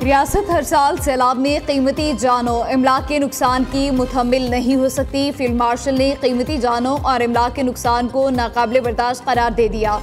रियासत हर साल सैलाब में कीमती जानों इमलाक के नुकसान की मुतहम्मिल नहीं हो सकती। फील्ड मार्शल ने कीमती जानों और इमलाक के नुकसान को नाकाबिले बर्दाश्त करार दे दिया।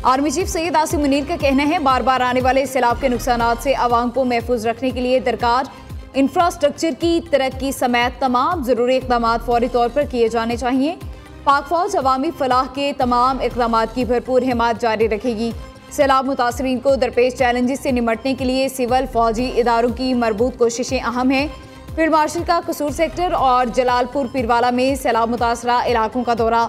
आर्मी चीफ सैयद आसिम मुनीर का कहना है, बार बार आने वाले सैलाब के नुकसानात से आवाम को महफूज रखने के लिए दरकार इंफ्रास्ट्रक्चर की तरक्की समेत तमाम ज़रूरी इक़दाम फौरी तौर पर किए जाने चाहिए। पाक फौज अवामी फलाह के तमाम इक़दाम की भरपूर हिमायत जारी रखेगी। सैलाब मुतासरीन को दरपेश चैलेंजेस से निमटने के लिए सिविल फौजी इदारों की मरबूत कोशिशें अहम हैं। फील्ड मार्शल का कसूर सेक्टर और जलालपुर पीरवाला में सैलाब मुतासरा इलाकों का दौरा।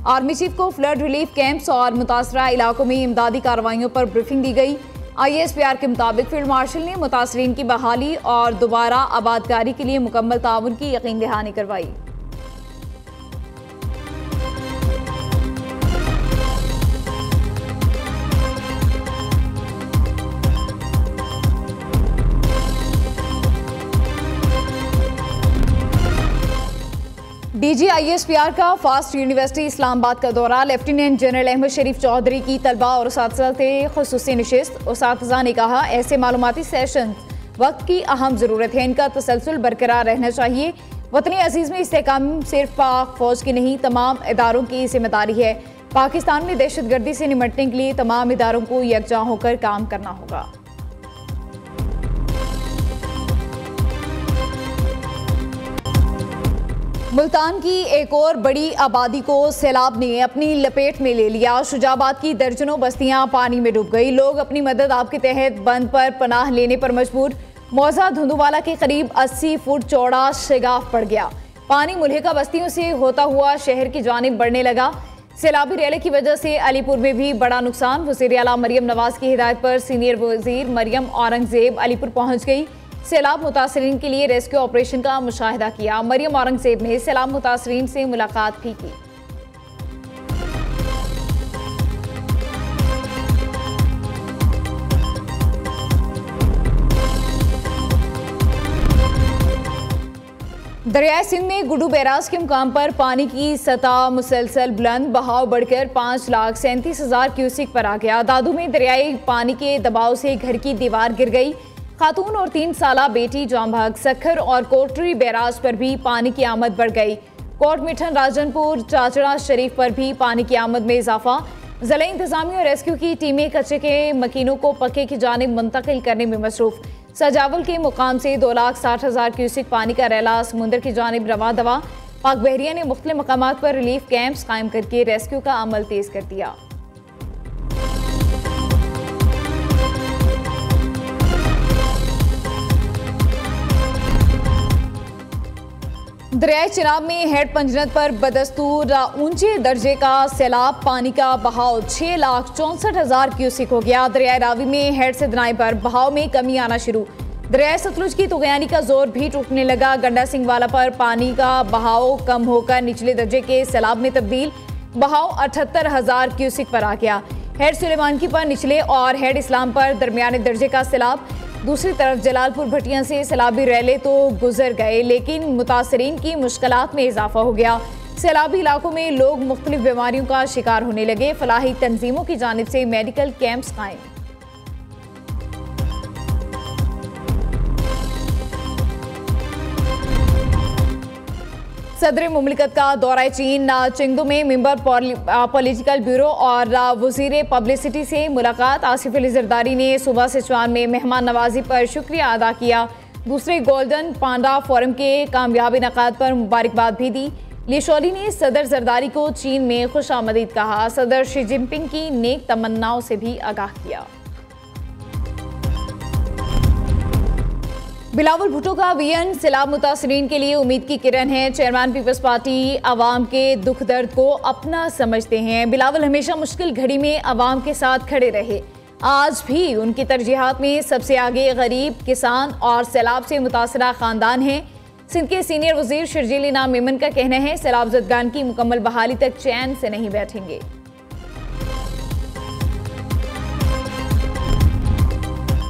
आर्मी चीफ को फ्लड रिलीफ कैंप्स और मुतासरा इलाकों में इमदादी कार्रवाइयों पर ब्रीफिंग दी गई। ISPR के मुताबिक फील्ड मार्शल ने मुतासरीन की बहाली और दोबारा आबादकारी के लिए मुकम्मल ताउन की यकीन दहानी करवाई। DG ISPR का फास्ट यूनिवर्सिटी इस्लामाबाद का दौरा। लेफ्टिनेंट जनरल अहमद शरीफ चौधरी की तलबा और उस्ताज़ा से ख़ुसूसी नशिस्त। उस्ताज़ा ने कहा, ऐसे मालूमाती सेशन वक्त की अहम ज़रूरत है, इनका तसलसल बरकरार रहना चाहिए। वतन अजीज़ में इस्तेहकाम सिर्फ पाक फ़ौज की नहीं, तमाम इदारों की जिम्मेदारी है। पाकिस्तान में दहशत गर्दी से निमटने के लिए तमाम इदारों को यकजा होकर काम करना होगा। मुल्तान की एक और बड़ी आबादी को सैलाब ने अपनी लपेट में ले लिया। शुजाबाद की दर्जनों बस्तियां पानी में डूब गई। लोग अपनी मदद आप के तहत बंद पर पनाह लेने पर मजबूर। मौजा धुंधुवाला के करीब 80 फुट चौड़ा शिगाफ पड़ गया। पानी मुल्हिका बस्तियों से होता हुआ शहर की जानिब बढ़ने लगा। सैलाबी रैली की वजह से अलीपुर में भी बड़ा नुकसान। वज़ीर आला मरियम नवाज की हिदायत पर सीनियर वज़ीर मरियम औरंगज़ेब अलीपुर पहुँच गई। सैलाब मुतासरीन के लिए रेस्क्यू ऑपरेशन का मुशाहिदा किया। मरियम औरंगज़ेब ने सैलाब मुतासरीन से मुलाकात भी की। दरियाए सिंध में गुडू बैराज के मुकाम पर पानी की सतह मुसलसल बुलंद। बहाव बढ़कर 5,37,000 क्यूसिक पर आ गया। दादू में दरियाई पानी के दबाव से घर की दीवार गिर गई। खातून और 3 साला बेटी जाम भाग। सखर और कोटरी बैराज पर भी पानी की आमद बढ़ गई। कोट मिठन, राजनपुर, चाचड़ा शरीफ पर भी पानी की आमद में इजाफा। ज़िला इंतजामिया और रेस्क्यू की टीमें कच्चे के मकीनों को पक्के की जानिब मुंतकिल करने में मसरूफ। सजावल के मुकाम से 2,60,000 क्यूसिक पानी का रैला समुंदर की जानिब रवा दवा। पाक बहरिया ने मुख्तलिफ मकामात पर रिलीफ कैंप्स कायम करके रेस्क्यू का अमल तेज कर दिया। दरियाए चिनाब में हेड पंजनत पर बदस्तूर ऊंचे दर्जे का सैलाब। पानी का बहाव 6,64,000 क्यूसिक हो गया। दरियाए रावी में हेड से दनाई पर बहाव में कमी आना शुरू। दरियाए सतलुज की तुगयानी का जोर भी टूटने लगा। गंडा सिंह वाला पर पानी का बहाव कम होकर निचले दर्जे के सैलाब में तब्दील। बहाव 78,000 क्यूसिक पर आ गया। हेड सुलेमानकी पर निचले और हेड इस्लाम पर दरमियाने दर्जे का सैलाब। दूसरी तरफ जलालपुर भटिया से सैलाबी रैले तो गुजर गए, लेकिन मुतासरीन की मुश्किलात में इजाफा हो गया। सैलाबी इलाकों में लोग मुख्तलिफ बीमारियों का शिकार होने लगे। फलाही तंजीमों की जानिब से मेडिकल कैंप्स कायम। सदर मुमलिकत का दौरा चीन। चिंगदू में मेंबर पॉलिटिकल ब्यूरो और वज़ीर पब्लिसिटी से मुलाकात। आसिफ अली जरदारी ने सुबह सिचुआन में मेहमान नवाजी पर शुक्रिया अदा किया। दूसरे गोल्डन पांडा फोरम के कामयाब इनकाद पर मुबारकबाद भी दी। ली शोली ने सदर जरदारी को चीन में खुश आमदीद कहा। सदर शी जिनपिंग की नेक तमन्नाओं से भी आगाह किया। बिलावल भुट्टो का वीएन सैलाब मुतासरीन के लिए उम्मीद की किरण है। चेयरमैन पीपल्स पार्टी आवाम के दुख दर्द को अपना समझते हैं। बिलावल हमेशा मुश्किल घड़ी में आवाम के साथ खड़े रहे। आज भी उनकी तरजीहात में सबसे आगे गरीब, किसान और सैलाब से मुतासरा खानदान हैं। सिंध के सीनियर वजीर शर्जील इनाम मेमन का कहना है, सैलाब ज़दगान की मुकम्मल बहाली तक चैन से नहीं बैठेंगे।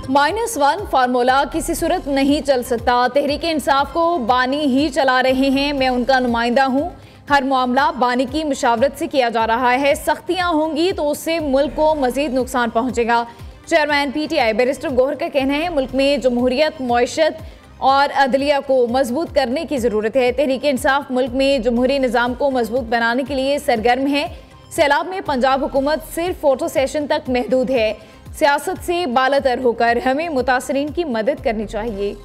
-1 फार्मूला किसी सूरत नहीं चल सकता। तहरीक इंसाफ को बानी ही चला रहे हैं, मैं उनका नुमाइंदा हूँ। हर मामला बानी की मुशावरत से किया जा रहा है। सख्तियाँ होंगी तो उससे मुल्क को मजीद नुकसान पहुँचेगा। चेयरमैन PTI बैरिस्टर गौहर का कहना है, मुल्क में जमहूरियत, मईशत और अदलिया को मजबूत करने की ज़रूरत है। तहरीक इंसाफ मुल्क में जमहूरी निज़ाम को मजबूत बनाने के लिए सरगर्म है। सैलाब में पंजाब हुकूमत सिर्फ फोटो सेशन तक महदूद है। सियासत से बालातर होकर हमें मुतासरीन की मदद करनी चाहिए।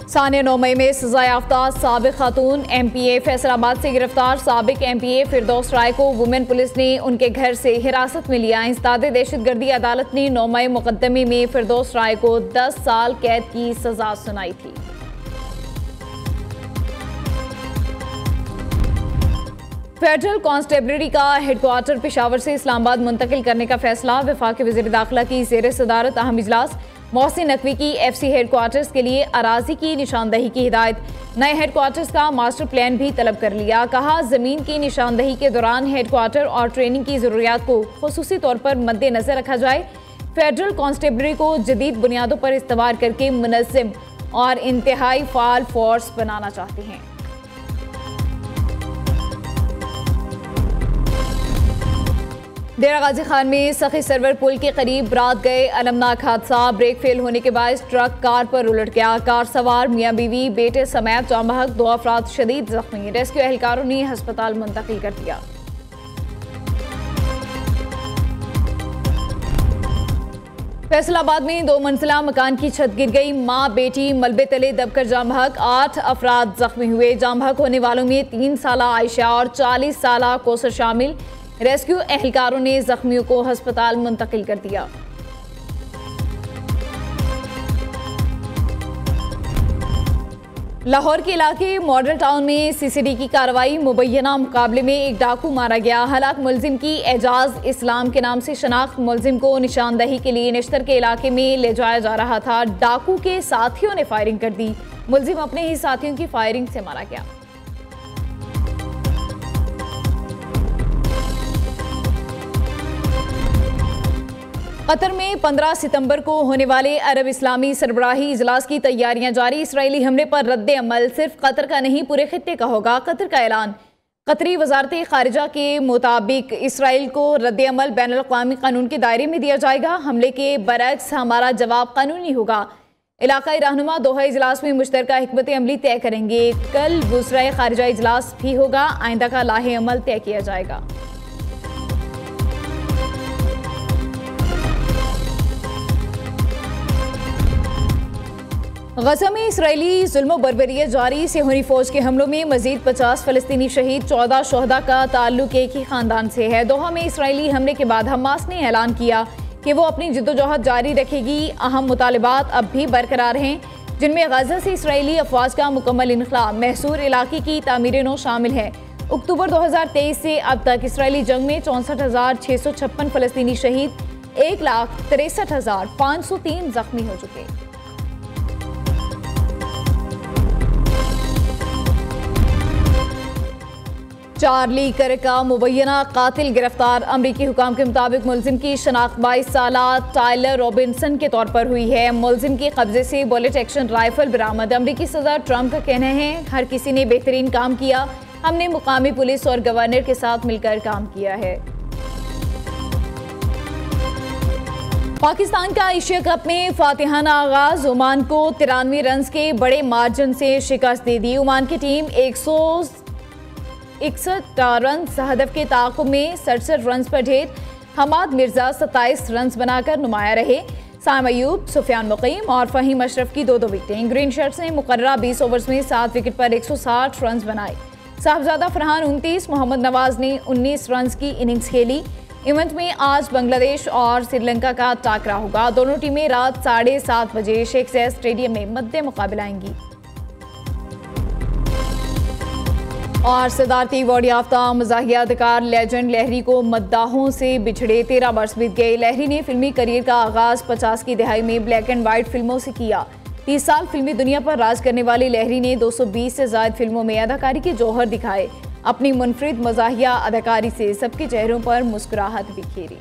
सानिया 9 मई में सजा याफ्ता साबिक खातून MPA फैसलाबाद से गिरफ्तार। साबिक MPA फिरदौस राय को वुमेन पुलिस ने उनके घर से हिरासत में लिया। इंसदाद दहशतगर्दी अदालत ने 9 मई मुकदमे में फिरदौस राय को 10 साल कैद की सजा सुनाई थी। फेडरल कांस्टेबलरी का हेडक्वार्टर पेशावर से इस्लामाबाद मुंतकिल करने का फैसला। वफाकी वज़ीर दाखिला की ज़ेर सदारत अहम इजलास। मोहसिन नकवी की FC हेडक्वार्टर्स के लिए अराजी की निशानदही की हिदायत। नए हेडक्वार्टर्स का मास्टर प्लान भी तलब कर लिया। कहा, ज़मीन की निशानदही के दौरान हेडक्वार्टर और ट्रेनिंग की ज़रूरियात को खुसूसी तौर पर मद्देनजर रखा जाए। फेडरल कांस्टेबलरी को जदीद बुनियादों पर इस्तवार करके मुनज़्ज़म और इंतहाई फ़ाल फोर्स बनाना चाहते हैं। डेरा गाजी खान में सखी सरवर पुल के करीब रात गए अलमनाक हादसा। ब्रेक फेल होने के बाद ट्रक कार पर उलट गया। कार सवार मियां बीवी बेटे समेत जाम बहक 2 अफराद शदीद जख्मी। रेस्क्यू एहलकारों ने अस्पताल मुंतकिल कर दिया। फैसलाबाद में 2 मंजिला मकान की छत गिर गई। मां बेटी मलबे तले दबकर जाम बहक, 8 अफराद जख्मी हुए। जाम बहक होने वालों में 3 साला आयशा और 40 साला कोसर शामिल। रेस्क्यू एहलकारों ने जख्मियों को अस्पताल मुंतकिल कर दिया। लाहौर के इलाके मॉडल टाउन में CCD की कार्रवाई। मुबैना मुकाबले में एक डाकू मारा गया। हलाक मुलजिम की एजाज इस्लाम के नाम से शनाख्त। मुलजिम को निशानदही के लिए निश्तर के इलाके में ले जाया जा रहा था। डाकू के साथियों ने फायरिंग कर दी। मुलजिम अपने ही साथियों की फायरिंग से मारा गया। कतर में 15 सितंबर को होने वाले अरब इस्लामी सरबराही इजलास की तैयारियां जारी। इसराइली हमले पर रद्द अमल सिर्फ कतर का नहीं पूरे खित्ते का होगा। कतर का ऐलान। कतरी वजारत खारिजा के मुताबिक इसराइल को रद्द अमल बैनुल अक़वामी कानून के दायरे में दिया जाएगा। हमले के बरअक्स हमारा जवाब कानूनी होगा। इलाकाई रहनुमा दोहा इजलास में मुश्तरका हिकमत अमली तय करेंगे। कल वज़राए खारिजा इजलास भी होगा। आइंदा का लाहे अमल तय किया जाएगा। गज़ा में इसराइली जुल्म बर्बरियत जारी। सिहोनी फौज के हमलों में मजीद 50 फ़लस्तीनी शहीद। 14 शोहदा का ताल्लुक एक ही खानदान से है। दोहा में इसराइली हमले के बाद हमास ने ऐलान किया कि वो अपनी जद्दोजहद जारी रखेगी। अहम मुतालिबात अब भी बरकरार हैं, जिनमें गज़ा से इसराइली अफवाज का मुकम्मल इनखला, महसूर इलाके की तामीर नौ शामिल है। अक्टूबर 2023 से अब तक इसराइली जंग में 64,656 फ़लस्तीनी शहीद, 1,63,503 जख्मी हो चुके। चार्ली कर्क का मुबैना कातिल गिरफ्तार। अमरीकी हुकाम के मुताबिक मुलजिम की शनाख्त 22 साला टायलर रॉबिन्सन के तौर पर हुई है। मुलजिम के कब्जे से बुलेट एक्शन राइफल बरामद। अमरीकी सदर ट्रंप का कहना है, हर किसी ने बेहतरीन काम किया। हमने मुकामी पुलिस और गवर्नर के साथ मिलकर काम किया है। पाकिस्तान का एशिया कप में फातिहाना आगाज। ओमान को 93 रन के बड़े मार्जिन से शिकस्त दे दी। ओमान की टीम 161 रन हदफ के ताक़ुब में 67 रन पर ढेर। हमाद मिर्जा 27 रन बनाकर नुमाया रहे। साम अयूब, सुफियान मुकीम और फ़हीम अशरफ की 2-2 विकेटें। ग्रीन शर्ट्स ने मुकर्ररा 20 ओवर्स में 7 विकेट पर 160 रन बनाए। साहबजादा फरहान 29, मोहम्मद नवाज ने 19 रन की इनिंग्स खेली। इवेंट में आज बांग्लादेश और श्रीलंका का टाकरा होगा। दोनों टीमें रात 7:30 बजे शेख ज़ैद स्टेडियम में मद्दे मुकाबला आएंगी। और सदारती अवार्ड याफ्ता मज़ाहिया अदाकार लेजेंड लहरी को मद्दाहों से बिछड़े 13 वर्ष बीत गए। लहरी ने फिल्मी करियर का आगाज़ 50 की दहाई में ब्लैक एंड वाइट फिल्मों से किया। 30 साल फिल्मी दुनिया पर राज करने वाली लहरी ने 220 से ज़ायद फिल्मों में अदाकारी के जौहर दिखाए। अपनी मुनफरिद मज़ाहिया अदाकारी से सबके चेहरों पर मुस्कुराहट बिखेरी।